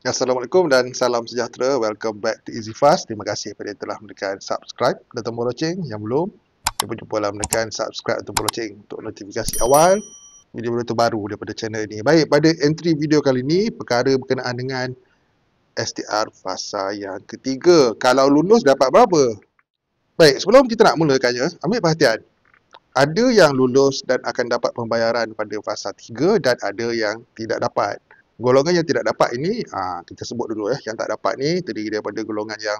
Assalamualaikum dan salam sejahtera. Welcome back to Easy Fast. Terima kasih kepada yang telah menekan subscribe dan tombol loceng. Yang belum, jumpa-jumpalah menekan subscribe dan tombol loceng untuk notifikasi awal video-video terbaru daripada channel ini. Baik, pada entry video kali ini, perkara berkenaan dengan STR fasa yang ketiga. Kalau lulus dapat berapa? Baik, sebelum kita nak mulakannya, ambil perhatian. Ada yang lulus dan akan dapat pembayaran pada fasa 3 dan ada yang tidak dapat. Golongan yang tidak dapat ini, kita sebut dulu yang tak dapat ni terdiri daripada golongan yang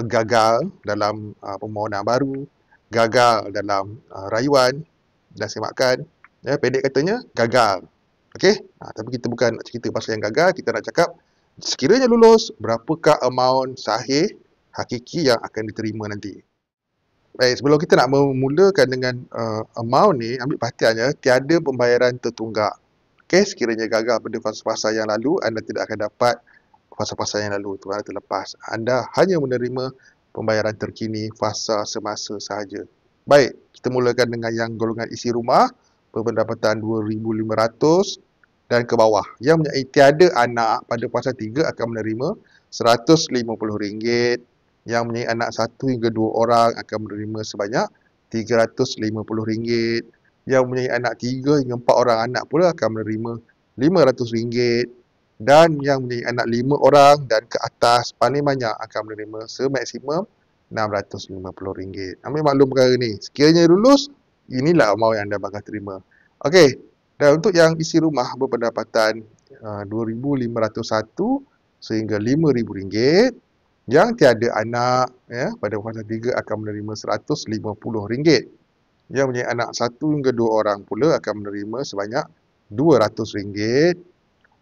gagal dalam permohonan baru, gagal dalam rayuan dan semakan. Pendek katanya, gagal. Okey? Tapi kita bukan nak cerita pasal yang gagal, kita nak cakap sekiranya lulus, berapakah amount sahih hakiki yang akan diterima nanti. Baik, sebelum kita nak memulakan dengan amount ni, ambil perhatian tiada pembayaran tertunggak. Okey, sekiranya gagal pada fasa-fasa yang lalu, anda tidak akan dapat fasa-fasa yang lalu itu, anda terlepas. Anda hanya menerima pembayaran terkini fasa semasa sahaja. Baik, kita mulakan dengan yang golongan isi rumah, berpendapatan 2,500 dan ke bawah. Yang mempunyai tiada anak pada fasa 3 akan menerima RM150. Yang mempunyai anak 1 hingga 2 orang akan menerima sebanyak RM350. Yang mempunyai anak 3 hingga 4 orang anak pula akan menerima RM500. Dan yang mempunyai anak 5 orang dan ke atas paling banyak akan menerima semaksimum RM650. Ambil maklum perkara ni. Sekiranya lulus, inilah amount yang anda bakal terima. Okey. Dan untuk yang isi rumah berpendapatan RM2,501 sehingga RM5,000. Yang tiada anak pada fasa 3 akan menerima RM150. Yang mempunyai anak 1 hingga 2 orang pula akan menerima sebanyak RM200.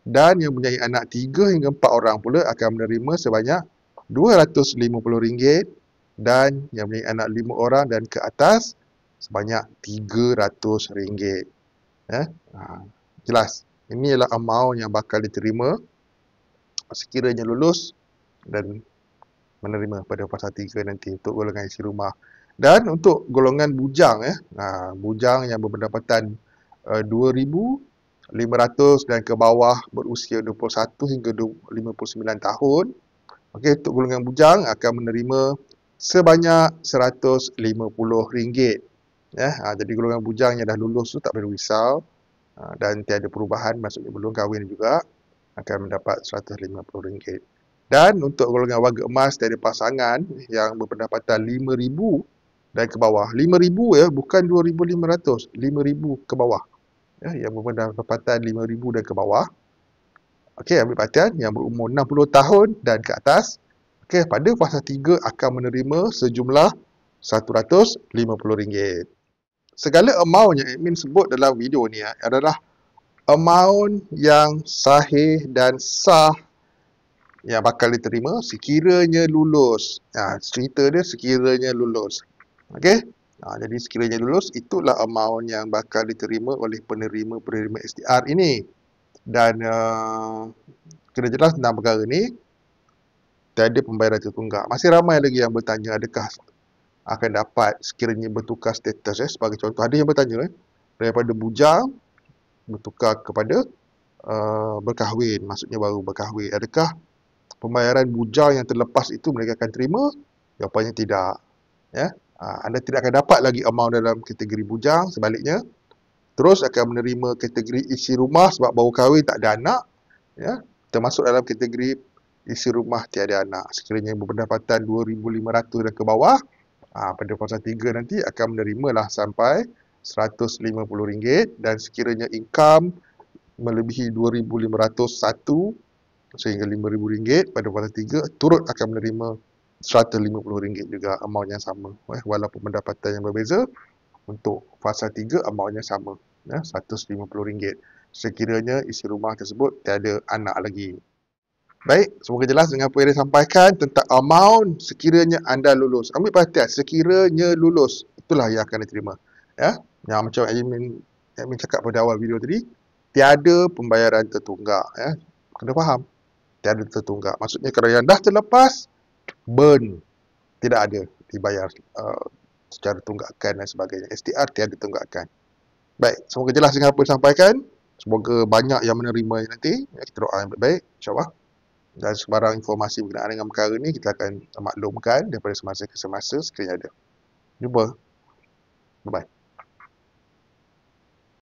Dan yang mempunyai anak 3 hingga 4 orang pula akan menerima sebanyak RM250. Dan yang mempunyai anak 5 orang dan ke atas sebanyak RM300. Jelas. Ini adalah amount yang bakal diterima sekiranya lulus dan menerima pada fasa 3 nanti untuk golongan isi rumah. Dan untuk golongan bujang bujang yang berpendapatan 2,500 dan ke bawah berusia 21 hingga 59 tahun. Okey, untuk golongan bujang akan menerima sebanyak RM150. Jadi golongan bujang yang dah lulus tu tak perlu risau dan tiada perubahan, maksudnya belum kahwin juga, akan mendapat RM150. Dan untuk golongan warga emas tiada pasangan yang berpendapatan RM5,000 dan ke bawah. RM5,000 bukan RM2,500. RM5,000 ke bawah. Yang berpendapatan RM5,000 dan ke bawah. Okey, ambil perhatian, yang berumur 60 tahun dan ke atas. Okey, pada fasa 3 akan menerima sejumlah RM150. Segala amount yang admin sebut dalam video ni adalah amount yang sahih dan sah yang bakal diterima sekiranya lulus. Cerita dia sekiranya lulus. Okey? Jadi sekiranya lulus, itulah amount yang bakal diterima oleh penerima-penerima STR ini. Dan kena jelas tentang perkara ni, tiada pembayaran tertunggak. Masih ramai lagi yang bertanya adakah akan dapat sekiranya bertukar status. Sebagai contoh, ada yang bertanya daripada bujang bertukar kepada berkahwin, maksudnya baru berkahwin. Adakah pembayaran bujang yang terlepas itu mereka akan terima? Jawapannya tidak. Anda tidak akan dapat lagi amount dalam kategori bujang, sebaliknya terus akan menerima kategori isi rumah sebab baru kahwin tak ada anak, termasuk dalam kategori isi rumah tiada anak. Sekiranya berpendapatan 2,500 dan ke bawah, pada fasa 3 nanti akan menerimalah sampai RM150. Dan sekiranya income melebihi 2,501 sehingga RM5,000 pada fasa 3, turut akan menerima RM150 juga, amount yang sama. Walaupun pendapatan yang berbeza, untuk fasa 3 amount yang sama, RM150. Sekiranya isi rumah tersebut tiada anak lagi. Baik, semoga jelas dengan apa yang saya sampaikan tentang amount sekiranya anda lulus. Ambil perhatian, sekiranya lulus, itulah yang akan diterima. Yang macam admin cakap pada awal video tadi, tiada pembayaran tertunggak. Kena faham, tiada tertunggak. Maksudnya kalau yang dah terlepas, burn, tidak ada dibayar secara tunggakan dan sebagainya. STR tiada tunggakan. Baik, semoga jelas dengan apa yang saya sampaikan. Semoga banyak yang menerima nanti. Kita doa yang baik-baik, insyaAllah. Dan sebarang informasi berkenaan dengan perkara ni kita akan maklumkan daripada semasa ke semasa sekiranya ada. Jumpa. Bye-bye.